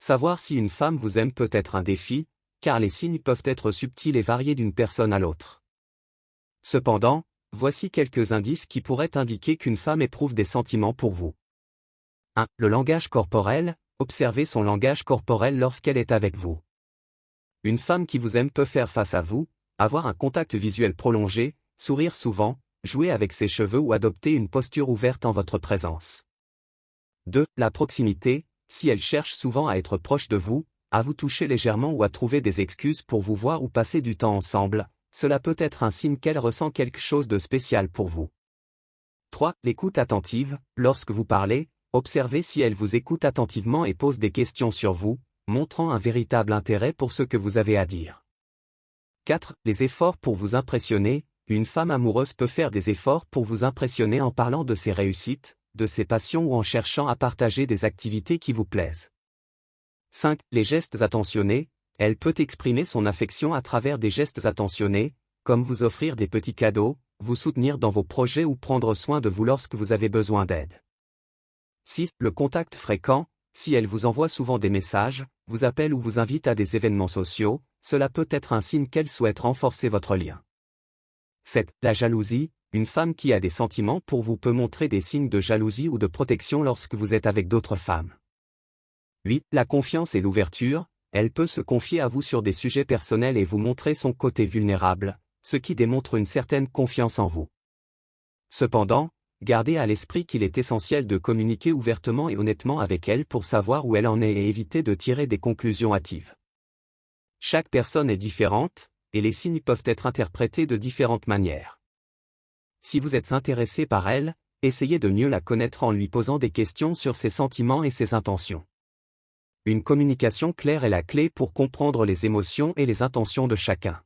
Savoir si une femme vous aime peut être un défi, car les signes peuvent être subtils et variés d'une personne à l'autre. Cependant, voici quelques indices qui pourraient indiquer qu'une femme éprouve des sentiments pour vous. 1. Le langage corporel. Observez son langage corporel lorsqu'elle est avec vous. Une femme qui vous aime peut faire face à vous, avoir un contact visuel prolongé, sourire souvent, jouer avec ses cheveux ou adopter une posture ouverte en votre présence. 2. La proximité. Si elle cherche souvent à être proche de vous, à vous toucher légèrement ou à trouver des excuses pour vous voir ou passer du temps ensemble, cela peut être un signe qu'elle ressent quelque chose de spécial pour vous. 3. L'écoute attentive. Lorsque vous parlez, observez si elle vous écoute attentivement et pose des questions sur vous, montrant un véritable intérêt pour ce que vous avez à dire. 4. Les efforts pour vous impressionner. Une femme amoureuse peut faire des efforts pour vous impressionner en parlant de ses réussites, de ses passions ou en cherchant à partager des activités qui vous plaisent. 5. Les gestes attentionnés. Elle peut exprimer son affection à travers des gestes attentionnés, comme vous offrir des petits cadeaux, vous soutenir dans vos projets ou prendre soin de vous lorsque vous avez besoin d'aide. 6. Le contact fréquent. Si elle vous envoie souvent des messages, vous appelle ou vous invite à des événements sociaux, cela peut être un signe qu'elle souhaite renforcer votre lien. 7. La jalousie. Une femme qui a des sentiments pour vous peut montrer des signes de jalousie ou de protection lorsque vous êtes avec d'autres femmes. 8. La confiance et l'ouverture. Elle peut se confier à vous sur des sujets personnels et vous montrer son côté vulnérable, ce qui démontre une certaine confiance en vous. Cependant, gardez à l'esprit qu'il est essentiel de communiquer ouvertement et honnêtement avec elle pour savoir où elle en est et éviter de tirer des conclusions hâtives. Chaque personne est différente, et les signes peuvent être interprétés de différentes manières. Si vous êtes intéressé par elle, essayez de mieux la connaître en lui posant des questions sur ses sentiments et ses intentions. Une communication claire est la clé pour comprendre les émotions et les intentions de chacun.